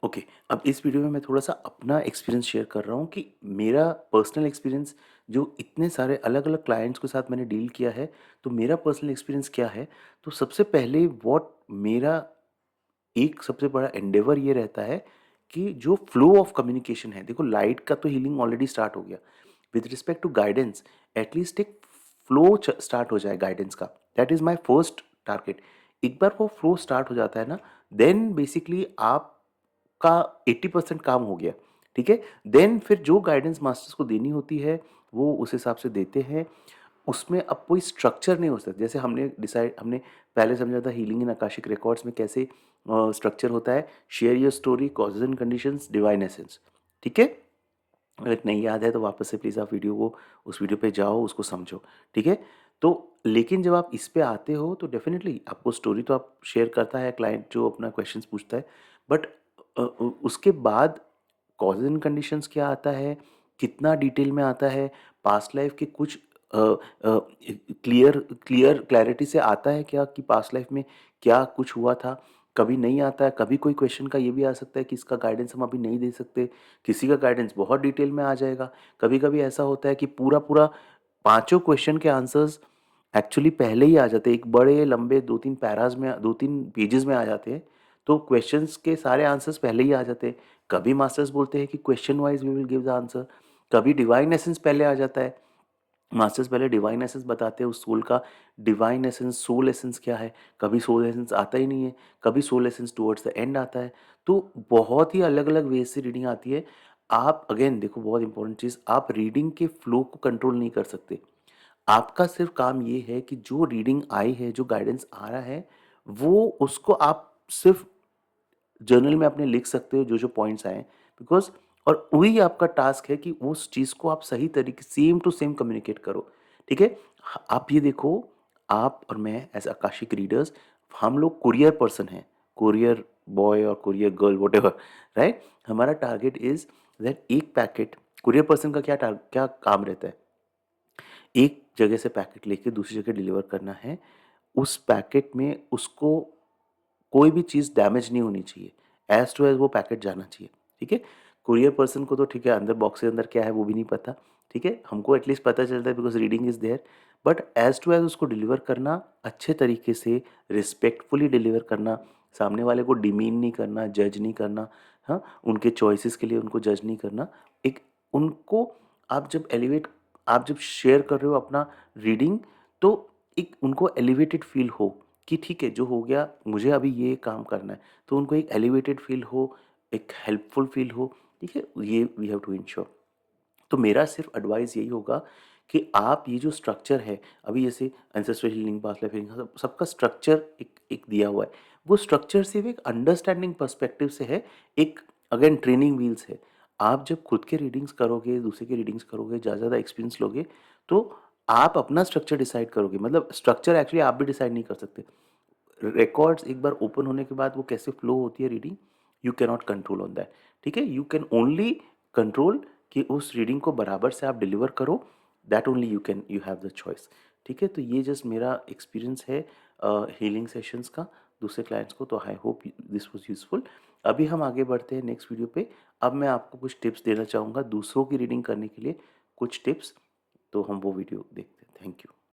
Okay, अब इस video में मैं थोड़ा-सा अपना एक्सपीरियंस शेयर कर रहा हूँ कि मेरा पर्सनल एक्सपीरियंस जो इतने सारे अलग-अलग क्लाइंट्स के साथ मैंने डील किया है, तो मेरा पर्सनल एक्सपीरियंस क्या है? तो सबसे पहले मेरा एक सबसे बड़ा एंडेवर ये रहता है कि जो फ्लो ऑफ कम्युनिकेशन है, देखो लाइट का तो हीलिंग ऑलरेडी स्टार्ट हो गया। With respect to guidance, at least एक फ्लो स्टार्ट हो जाए गाइडेंस का। That is my first target. एक बार वो फ्लो स्टार्ट हो जाता है ना, देन बेसिकली आपका 80% काम हो गया। ठीक है, देन फिर जो गाइडेंस मास्टर्स को देनी होती है वो उस हिसाब से देते हैं। उसमें अब कोई स्ट्रक्चर नहीं हो सकता। जैसे हमने पहले समझा था हीलिंग इन आकाशिक रिकॉर्ड्स में कैसे स्ट्रक्चर होता है। Share your story, causes and conditions, divine essence. ठीक है, अगर नहीं याद है तो वापस से प्लीज़ आप उस वीडियो पे जाओ, उसको समझो। ठीक है, तो लेकिन जब आप इस पे आते हो तो डेफिनेटली आपको स्टोरी तो आप शेयर करता है क्लाइंट जो अपना क्वेश्चंस पूछता है, बट उसके बाद कॉजेज एंड कंडीशंस क्या आता है, कितना डिटेल में आता है, पास्ट लाइफ के कुछ क्लैरिटी से आता है क्या कि पास्ट लाइफ में क्या कुछ हुआ था। कभी नहीं आता है, कभी कोई क्वेश्चन का ये भी आ सकता है कि इसका गाइडेंस हम अभी नहीं दे सकते, किसी का गाइडेंस बहुत डिटेल में आ जाएगा। कभी कभी ऐसा होता है कि पूरा पूरा पांचों क्वेश्चन के आंसर्स एक्चुअली पहले ही आ जाते हैं, एक बड़े लंबे 2-3 पैराज में, 2-3 पेजेस में आ जाते हैं। तो क्वेश्चंस के सारे आंसर्स पहले ही आ जाते हैं। कभी मास्टर्स बोलते हैं कि question wise we will give the answer. कभी डिवाइन एसेंस पहले आ जाता है। मास्टर्स पहले डिवाइन एसेंस बताते हैं उस सोल का। डिवाइन एसेंस, सोल एसेंस क्या है। कभी सोल एसेंस आता ही नहीं है, कभी soul essence towards the end आता है। तो बहुत ही अलग अलग वे से रीडिंग आती है। आप अगेन देखो, बहुत इंपॉर्टेंट चीज़, आप रीडिंग के फ्लो को कंट्रोल नहीं कर सकते। आपका सिर्फ काम ये है कि जो रीडिंग आई है, जो गाइडेंस आ रहा है, वो उसको आप सिर्फ जर्नल में अपने लिख सकते हो जो जो पॉइंट्स आए, बिकॉज और वही आपका टास्क है कि उस चीज़ को आप सही तरीके सेम टू सेम कम्युनिकेट करो। ठीक है, आप ये देखो, आप और मैं एज आकाशिक रीडर्स, हम लोग कुरियर पर्सन हैं, कुरियर बॉय और courier girl what ever, right. हमारा टारगेट इज दैट एक पैकेट, कुरियर पर्सन का क्या काम रहता है, एक जगह से पैकेट लेके दूसरी जगह डिलीवर करना है। उस पैकेट में उसको कोई भी चीज़ डैमेज नहीं होनी चाहिए, एज टू एज वो पैकेट जाना चाहिए। ठीक है, कुरियर पर्सन को तो ठीक है, अंदर बॉक्स के अंदर क्या है वो भी नहीं पता। ठीक है, हमको एटलीस्ट पता चलता है because reading is there, but as to as उसको डिलीवर करना, अच्छे तरीके से रिस्पेक्टफुली डिलीवर करना, सामने वाले को डिमीन नहीं करना, जज नहीं करना। हाँ, उनके चॉइसेस के लिए उनको जज नहीं करना। एक उनको आप जब शेयर कर रहे हो अपना रीडिंग, तो एक उनको एलिवेटेड फील हो कि ठीक है, जो हो गया मुझे अभी ये काम करना है, तो उनको एक एलिवेटेड फील हो, एक हेल्पफुल फील हो। ठीक है, ये वी हैव टू इंश्योर। तो मेरा सिर्फ एडवाइस यही होगा कि आप ये जो स्ट्रक्चर है, अभी जैसे ancestral healing, past life healing, सबका स्ट्रक्चर एक एक दिया हुआ है। वो स्ट्रक्चर सिर्फ एक अंडरस्टैंडिंग पर्सपेक्टिव से है, एक अगेन ट्रेनिंग व्हील्स है। आप जब खुद के रीडिंग्स करोगे, दूसरे के रीडिंग्स करोगे, ज़्यादा ज़्यादा एक्सपीरियंस लोगे, तो आप अपना स्ट्रक्चर डिसाइड करोगे। मतलब स्ट्रक्चर एक्चुअली आप भी डिसाइड नहीं कर सकते। रिकॉर्ड्स एक बार ओपन होने के बाद वो कैसे फ्लो होती है reading, you can not control on that. ठीक है, यू कैन ओनली कंट्रोल कि उस रीडिंग को बराबर से आप डिलीवर करो। That only you have the choice. ठीक है, तो ये जस्ट मेरा एक्सपीरियंस है हीलिंग सेशंस का दूसरे क्लाइंट्स को। तो I hope this was useful. अभी हम आगे बढ़ते हैं नेक्स्ट वीडियो पे। अब मैं आपको कुछ टिप्स देना चाहूँगा दूसरों की रीडिंग करने के लिए, कुछ टिप्स। तो हम वो वीडियो देखते हैं। Thank you.